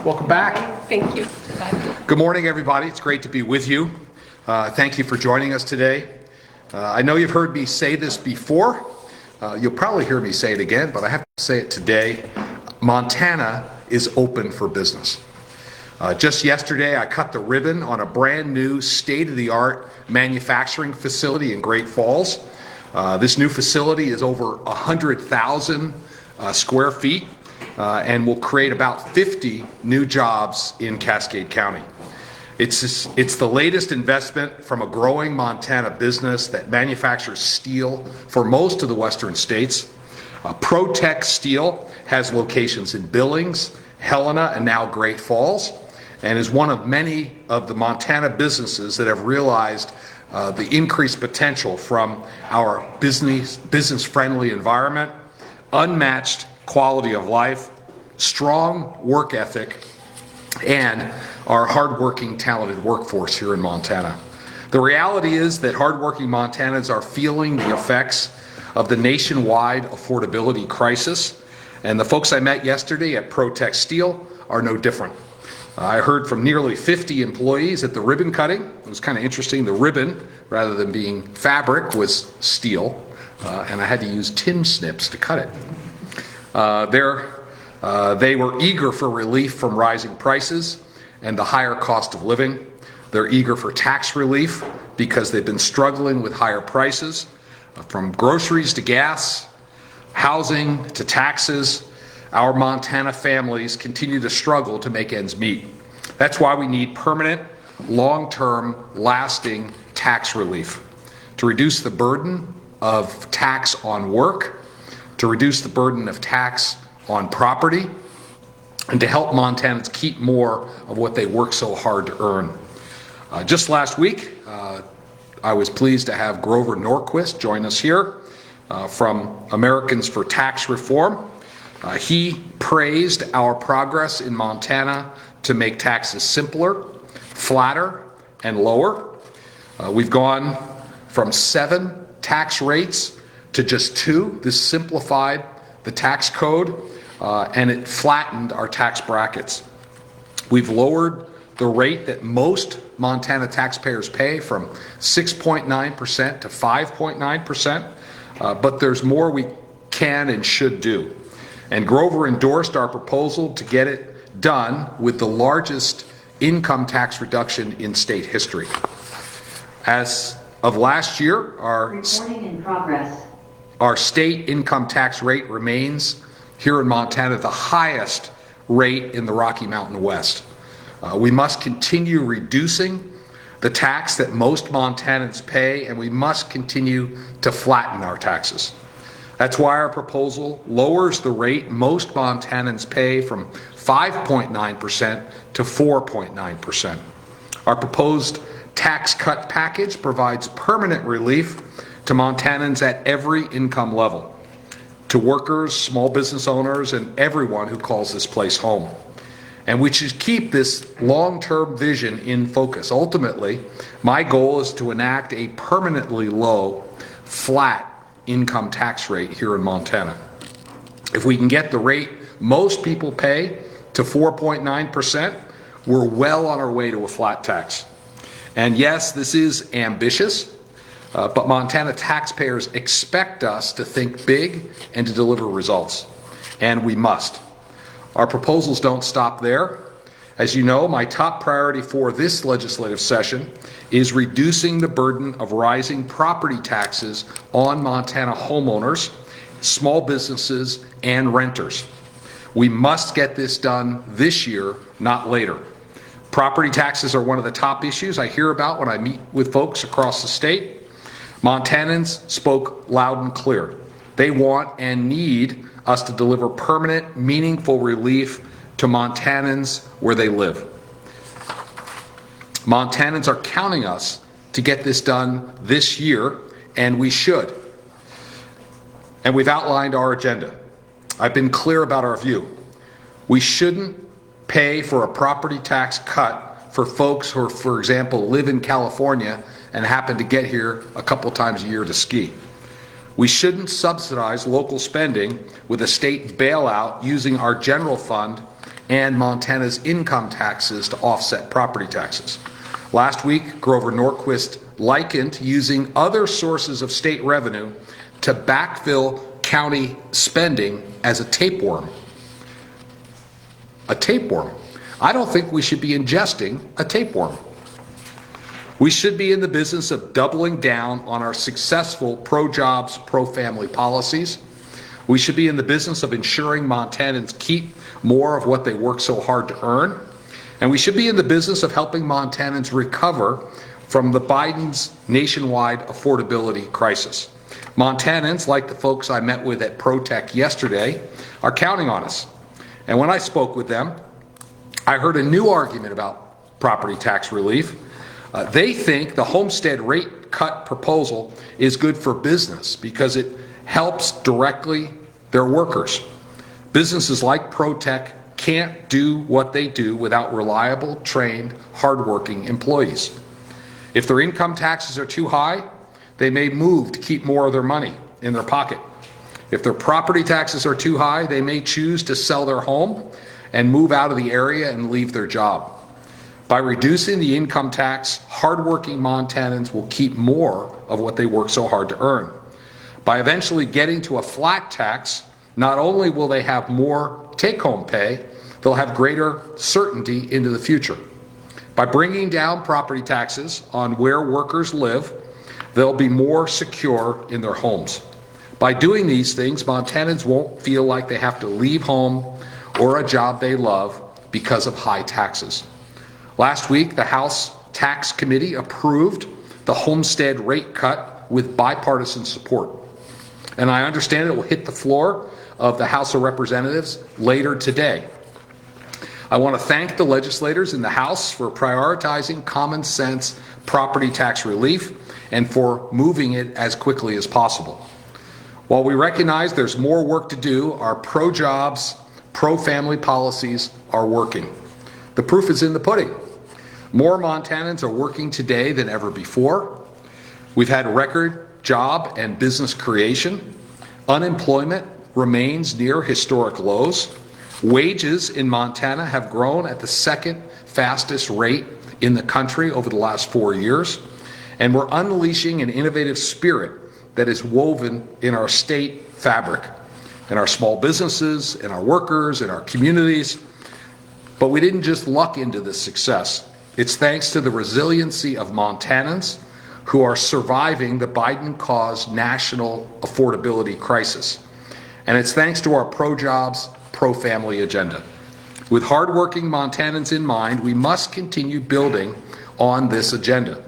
Welcome back. Thank you. Good morning, everybody. It's great to be with you. Thank you for joining us today. I know you've heard me say this before. You'll probably hear me say it again, but I have to say it today. Montana is open for business. Just yesterday, I cut the ribbon on a brand new state-of-the-art manufacturing facility in Great Falls. This new facility is over 100,000 square feet and will create about 50 new jobs in Cascade County. It's the latest investment from a growing Montana business that manufactures steel for most of the western states. ProTech Steel has locations in Billings, Helena, and now Great Falls, and is one of many of the Montana businesses that have realized the increased potential from our business-friendly environment, unmatched quality of life, strong work ethic, and our hardworking, talented workforce here in Montana. The reality is that hardworking Montanans are feeling the effects of the nationwide affordability crisis, and the folks I met yesterday at ProTech Steel are no different. I heard from nearly 50 employees at the ribbon cutting. It was kind of interesting. The ribbon, rather than being fabric, was steel, and I had to use tin snips to cut it. They were eager for relief from rising prices and the higher cost of living. They're eager for tax relief because they've been struggling with higher prices, from groceries to gas, housing to taxes. Our Montana families continue to struggle to make ends meet. That's why we need permanent, long-term, lasting tax relief to reduce the burden of tax on work, to reduce the burden of tax on property, and to help Montanans keep more of what they work so hard to earn. Just last week, I was pleased to have Grover Norquist join us here from Americans for Tax Reform. He praised our progress in Montana to make taxes simpler, flatter, and lower. We've gone from 7 tax rates to just 2. This simplified the tax code and it flattened our tax brackets. We've lowered the rate that most Montana taxpayers pay from 6.9% to 5.9%, but there's more we can and should do. And Grover endorsed our proposal to get it done with the largest income tax reduction in state history. As of last year, our state income tax rate remains here in Montana the highest rate in the Rocky Mountain West. We must continue reducing the tax that most Montanans pay, and we must continue to flatten our taxes. That's why our proposal lowers the rate most Montanans pay from 5.9% to 4.9%. Our proposed tax cut package provides permanent relief to Montanans at every income level, to workers, small business owners, and everyone who calls this place home. And we should keep this long-term vision in focus. Ultimately, my goal is to enact a permanently low, flat income tax rate here in Montana. If we can get the rate most people pay to 4.9%, we're well on our way to a flat tax. And yes, this is ambitious, but Montana taxpayers expect us to think big and to deliver results, and we must. Our proposals don't stop there. As you know, my top priority for this legislative session is reducing the burden of rising property taxes on Montana homeowners, small businesses, and renters. We must get this done this year, not later. Property taxes are one of the top issues I hear about when I meet with folks across the state. Montanans spoke loud and clear. They want and need us to deliver permanent, meaningful relief to Montanans where they live. Montanans are counting us to get this done this year, and we should. And we've outlined our agenda. I've been clear about our view. We shouldn't pay for a property tax cut for folks who, for example, live in California and happen to get here a couple times a year to ski. We shouldn't subsidize local spending with a state bailout using our general fund and Montana's income taxes to offset property taxes. Last week, Grover Norquist likened using other sources of state revenue to backfill county spending as a tapeworm. A tapeworm. I don't think we should be ingesting a tapeworm. We should be in the business of doubling down on our successful pro-jobs, pro-family policies. We should be in the business of ensuring Montanans keep more of what they work so hard to earn. And we should be in the business of helping Montanans recover from the Biden's nationwide affordability crisis. Montanans, like the folks I met with at ProTech yesterday, are counting on us. And when I spoke with them, I heard a new argument about property tax relief. They think the homestead rate cut proposal is good for business because it helps directly their workers. Businesses like ProTech can't do what they do without reliable, trained, hardworking employees. If their income taxes are too high, they may move to keep more of their money in their pocket. If their property taxes are too high, they may choose to sell their home and move out of the area and leave their job. By reducing the income tax, hardworking Montanans will keep more of what they work so hard to earn. By eventually getting to a flat tax, not only will they have more take-home pay, they'll have greater certainty into the future. By bringing down property taxes on where workers live, they'll be more secure in their homes. By doing these things, Montanans won't feel like they have to leave home or a job they love because of high taxes. Last week, the House Tax Committee approved the homestead rate cut with bipartisan support. And I understand it will hit the floor of the House of Representatives later today. I want to thank the legislators in the House for prioritizing common sense property tax relief and for moving it as quickly as possible. While we recognize there's more work to do, our pro-jobs, pro-family policies are working. The proof is in the pudding. More Montanans are working today than ever before. We've had record job and business creation. Unemployment remains near historic lows. Wages in Montana have grown at the second fastest rate in the country over the last 4 years. And we're unleashing an innovative spirit that is woven in our state fabric, in our small businesses, in our workers, in our communities. But we didn't just luck into this success. It's thanks to the resiliency of Montanans who are surviving the Biden-caused national affordability crisis. And it's thanks to our pro-jobs, pro-family agenda. With hardworking Montanans in mind, we must continue building on this agenda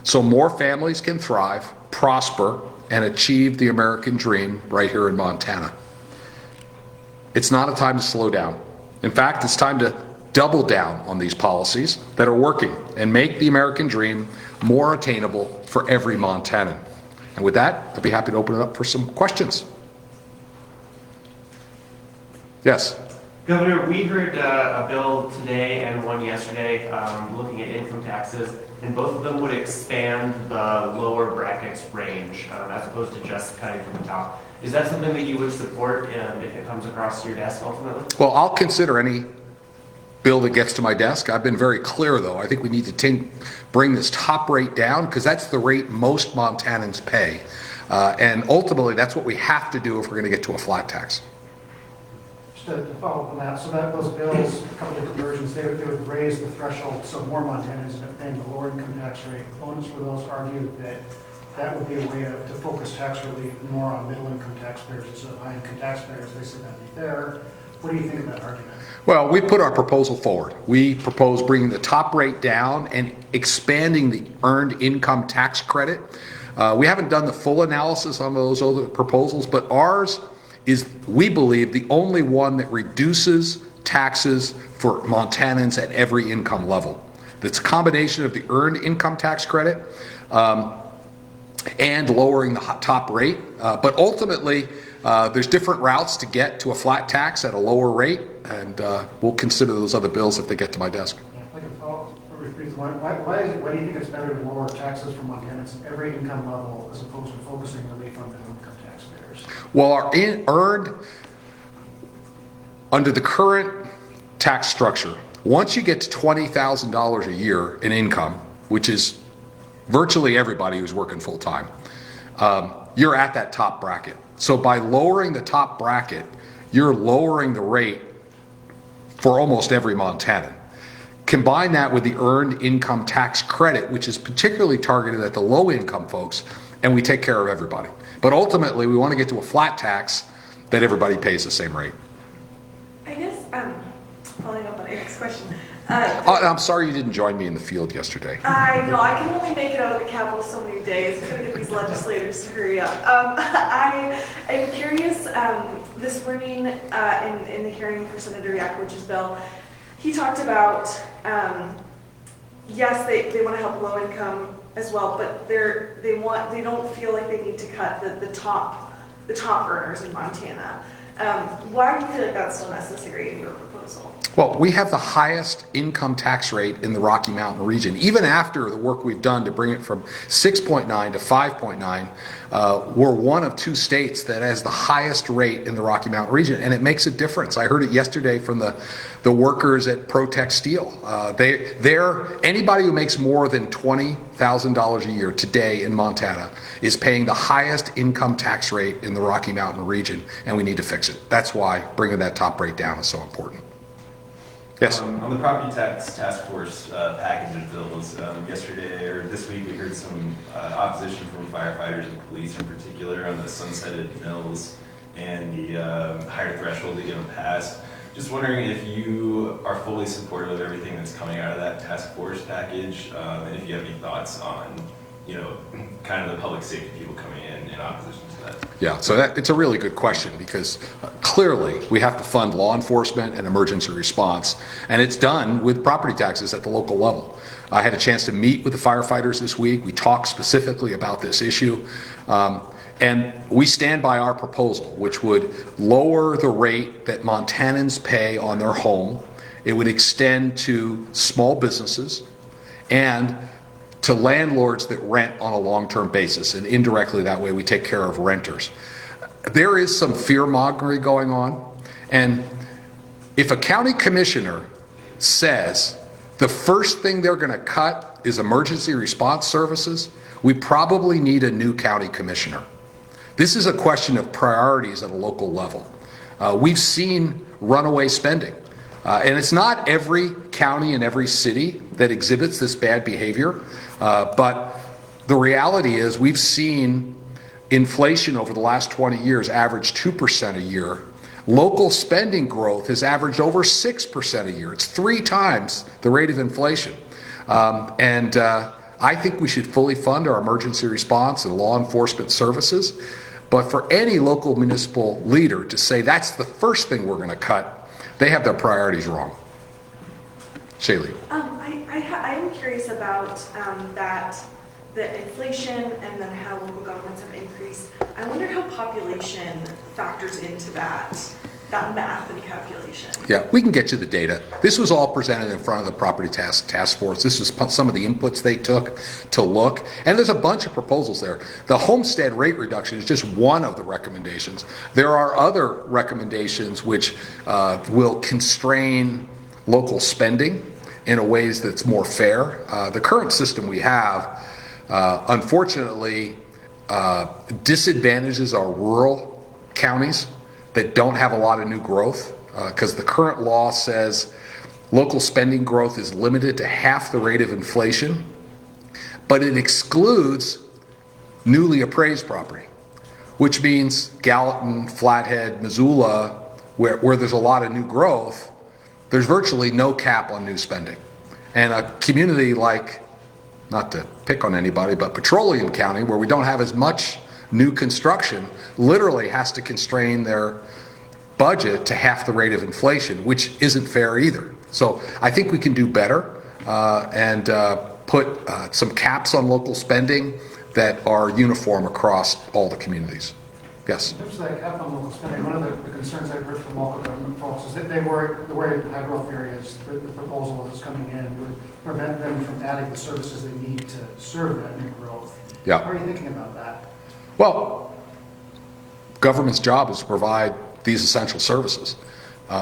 so more families can thrive, prosper, and achieve the American dream right here in Montana. It's not a time to slow down. In fact, it's time to double down on these policies that are working and make the American dream more attainable for every Montanan. And with that, I'd be happy to open it up for some questions. Yes. Governor, we heard a bill today and one yesterday looking at income taxes, and both of them would expand the lower brackets range as opposed to just cutting from the top. Is that something that you would support if it comes across your desk ultimately? Well, I'll consider any bill that gets to my desk. I've been very clear, though. I think we need to bring this top rate down because that's the rate most Montanans pay. And ultimately, that's what we have to do if we're going to get to a flat tax. Just to follow up on that, so that those bills, a couple of conversions, they would raise the threshold so more Montanans end up paying the lower income tax rate. Opponents for those argued that that would be a way to focus tax relief more on middle income taxpayers instead of high income taxpayers. They said that'd be fair. What do you think of that argument? Well, we put our proposal forward. We propose bringing the top rate down and expanding the earned income tax credit. We haven't done the full analysis on those other proposals, but ours is, we believe, the only one that reduces taxes for Montanans at every income level. It's a combination of the earned income tax credit and lowering the top rate. But ultimately, there's different routes to get to a flat tax at a lower rate, and we'll consider those other bills if they get to my desk. Why do you think it's better to lower taxes for Montanans at every income level as opposed to focusing relief on middle income taxpayers? Well, our earned, under the current tax structure. Once you get to $20,000 a year in income, which is virtually everybody who's working full-time, you're at that top bracket. So by lowering the top bracket, you're lowering the rate for almost every Montanan. Combine that with the earned income tax credit, which is particularly targeted at the low-income folks, and we take care of everybody. But ultimately, we want to get to a flat tax that everybody pays the same rate. I guess, following up on Eric's question. I'm sorry you didn't join me in the field yesterday. I know, I can only make it out of the Capitol so many days. I'm going to get these legislators to hurry up. I am curious, this morning in the hearing for Senator Yakovich's bill, he talked about, yes, they want to help low income as well, but they don't feel like they need to cut the top earners in Montana. Why do you feel like that's still necessary in your proposal? Well, we have the highest income tax rate in the Rocky Mountain region. Even after the work we've done to bring it from 6.9 to 5.9, we're one of two states that has the highest rate in the Rocky Mountain region, and it makes a difference. I heard it yesterday from the workers at Protect Steel. Anybody who makes more than $20,000 a year today in Montana is paying the highest income tax rate in the Rocky Mountain region, and we need to fix it. That's why bringing that top rate down is so important. Yes. On the property tax task force package of bills, yesterday or this week we heard some opposition from firefighters and police in particular on the sunsetted mills and the higher threshold to get them passed. Just wondering if you are fully supportive of everything that's coming out of that task force package, and if you have any thoughts on, kind of the public safety people coming in opposition to that. Yeah, so it's a really good question because clearly we have to fund law enforcement and emergency response, and it's done with property taxes at the local level. I had a chance to meet with the firefighters this week. We talked specifically about this issue, and we stand by our proposal, which would lower the rate that Montanans pay on their home. It would extend to small businesses and to landlords that rent on a long-term basis, and indirectly that way we take care of renters. There is some fear-mongering going on, and if a county commissioner says the first thing they're going to cut is emergency response services, we probably need a new county commissioner. This is a question of priorities at a local level. We've seen runaway spending. And it's not every county and every city that exhibits this bad behavior, but the reality is we've seen inflation over the last 20 years average 2% a year. Local spending growth has averaged over 6% a year. It's 3 times the rate of inflation. I think we should fully fund our emergency response and law enforcement services. But for any local municipal leader to say that's the first thing we're going to cut, they have their priorities wrong. Shaylee. I am curious about the inflation and then how local governments have increased. I wonder how population factors into that math and calculation. Yeah, we can get you the data. This was all presented in front of the Property Task Force. This was some of the inputs they took to look, and there's a bunch of proposals there. The homestead rate reduction is just one of the recommendations. There are other recommendations which will constrain local spending in a ways that's more fair. The current system we have, unfortunately, disadvantages our rural counties that don't have a lot of new growth, because the current law says local spending growth is limited to half the rate of inflation, but it excludes newly appraised property, which means Gallatin, Flathead, Missoula, where there's a lot of new growth, there's virtually no cap on new spending. And a community like, not to pick on anybody, but Petroleum County, where we don't have as much new construction, literally has to constrain their budget to half the rate of inflation, which isn't fair either. So I think we can do better and put some caps on local spending that are uniform across all the communities. Yes? In terms of that cap on local spending, one of the concerns I've heard from local government folks is that the way high growth areas, the proposal that's coming in would prevent them from adding the services they need to serve that new growth. Yeah. How are you thinking about that? Well, government's job is to provide these essential services. We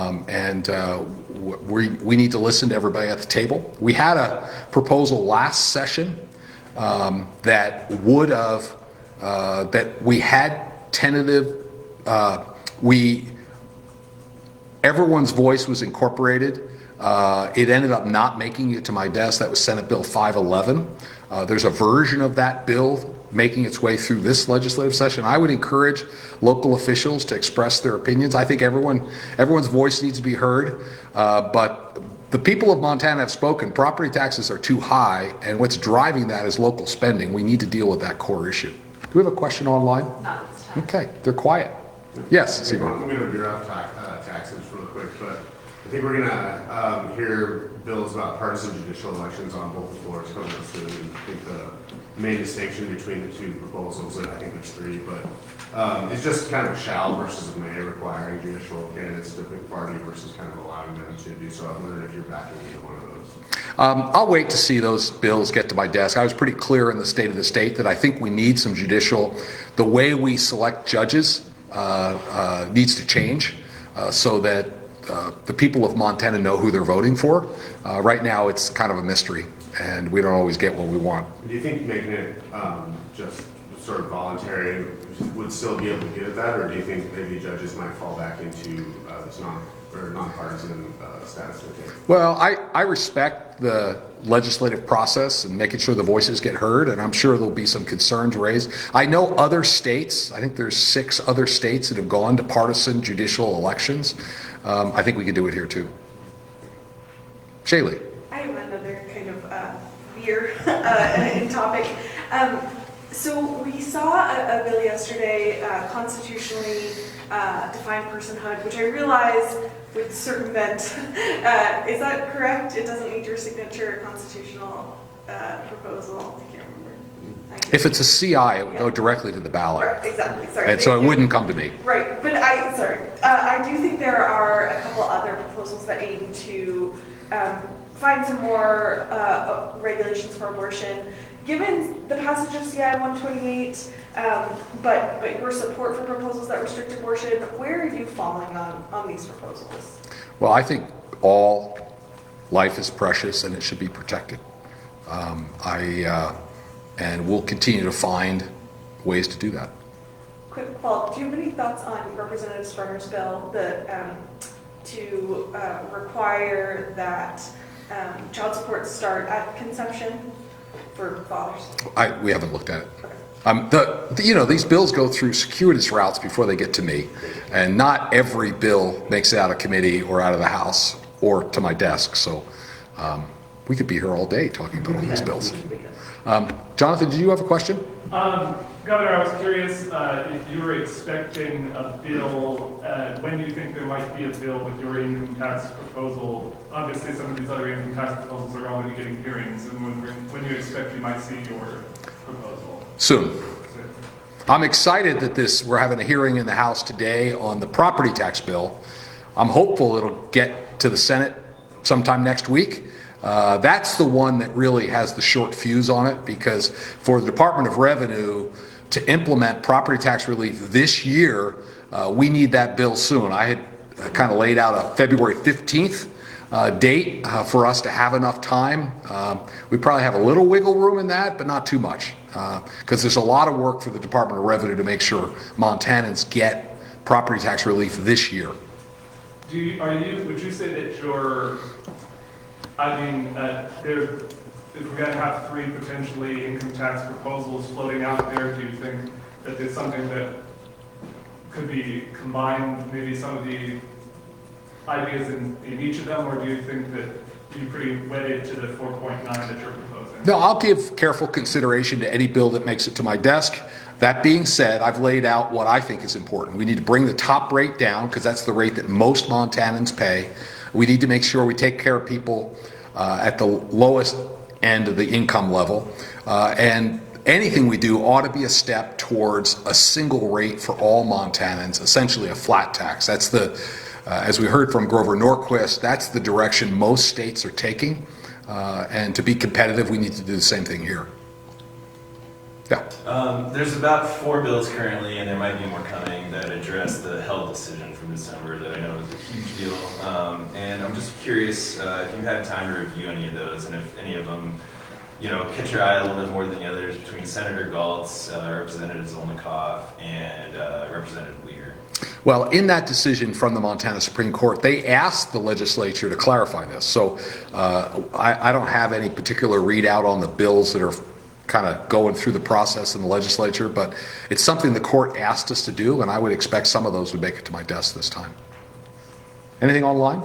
need to listen to everybody at the table. We had a proposal last session that would have, that we had tentative, everyone's voice was incorporated. It ended up not making it to my desk. That was Senate Bill 511. There's a version of that bill making its way through this legislative session. I would encourage local officials to express their opinions. I think everyone's voice needs to be heard, but the people of Montana have spoken. Property taxes are too high, and what's driving that is local spending. We need to deal with that core issue. Do we have a question online? Not this time. Okay, they're quiet. Yes, I'm Simon. going to veer off taxes real quick, but I think we're going to hear bills about partisan judicial elections on both the floors coming up soon. I think the main distinction between the two proposals, and I think there's three, but it's just kind of shall versus may, requiring judicial candidates to pick party versus kind of allowing them to do so. I'm wondering if you're backing either one of those. I'll wait to see those bills get to my desk. I was pretty clear in the State of the State that I think we need some judicial, the way we select judges needs to change so that the people of Montana know who they're voting for. Right now it's kind of a mystery and we don't always get what we want. Do you think making it just sort of voluntary would still be able to get at that, or do you think maybe judges might fall back into this nonpartisan status? Well, I respect the legislative process and making sure the voices get heard, and I'm sure there'll be some concerns raised. I know other states, I think there's 6 other states that have gone to partisan judicial elections. I think we can do it here too. Shaylee. I have another kind of veer in topic. So we saw a bill yesterday, constitutionally defined personhood, which I realize would circumvent. Is that correct? It doesn't need your signature, constitutional proposal. I can't remember. If it's a CI, it would go directly to the ballot. Right, exactly. Sorry. And so it wouldn't come to me. Right, but I do think there are a couple other proposals that aim to find some more regulations for abortion. Given the passage of CI 128, but your support for proposals that restrict abortion, where are you falling on these proposals? Well, I think all life is precious and it should be protected. And we'll continue to find ways to do that. Quick follow-up, do you have any thoughts on Representative Springer's bill that to require that child support start at conception for fathers? We haven't looked at it. These bills go through circuitous routes before they get to me, and not every bill makes it out of committee or out of the House or to my desk. So we could be here all day talking about all these bills. Jonathan, did you have a question? Governor, I was curious if you were expecting a bill, when do you think there might be a bill with your income tax proposal? Obviously, some of these other income tax proposals are already getting hearings, and when do you expect you might see your proposal? Soon. I'm excited that we're having a hearing in the House today on the property tax bill. I'm hopeful it'll get to the Senate sometime next week. That's the one that really has the short fuse on it, because for the Department of Revenue to implement property tax relief this year, we need that bill soon. I had kind of laid out a February 15th date for us to have enough time. We probably have a little wiggle room in that, but not too much, because there's a lot of work for the Department of Revenue to make sure Montanans get property tax relief this year. Would you say that if we're going to have 3 potentially income tax proposals floating out there, do you think that there's something that could be combined, maybe some of the ideas in each of them, or do you think that you're pretty wedded to the 4.9 that you're proposing? No, I'll give careful consideration to any bill that makes it to my desk. That being said, I've laid out what I think is important. We need to bring the top rate down, because that's the rate that most Montanans pay. We need to make sure we take care of people at the lowest end of the income level. And anything we do ought to be a step towards a single rate for all Montanans, essentially a flat tax. That's as we heard from Grover Norquist, that's the direction most states are taking. And to be competitive, we need to do the same thing here. Yeah. There's about 4 bills currently, and there might be more coming, that address the Held decision from December that I know is a huge deal. And I'm just curious if you've had time to review any of those, and if any of them, catch your eye a little bit more than the others, between Senator Galtz, Representative Zolnikoff, and Representative Lear. Well, in that decision from the Montana Supreme Court, they asked the legislature to clarify this. So I don't have any particular readout on the bills that are kind of going through the process in the legislature, but it's something the court asked us to do, and I would expect some of those would make it to my desk this time. Anything online?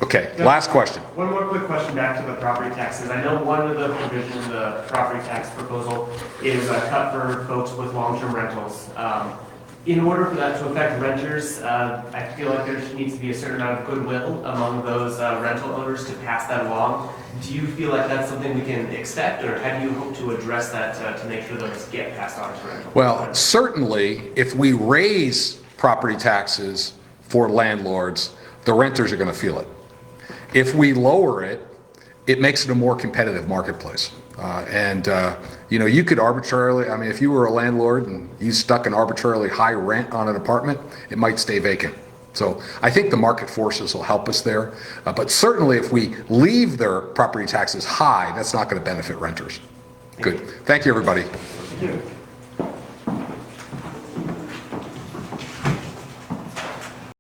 Okay, last question. One more quick question back to the property taxes. I know one of the provisions of the property tax proposal is a cut for folks with long-term rentals. In order for that to affect renters, I feel like there needs to be a certain amount of goodwill among those rental owners to pass that along. Do you feel like that's something we can expect, or how do you hope to address that to make sure those get passed on to rentals? Well, certainly, if we raise property taxes for landlords, the renters are going to feel it. If we lower it, it makes it a more competitive marketplace. You could arbitrarily, if you were a landlord and you stuck an arbitrarily high rent on an apartment, it might stay vacant. So I think the market forces will help us there. But certainly if we leave their property taxes high, that's not going to benefit renters. Good. Thank you, everybody. Thank you.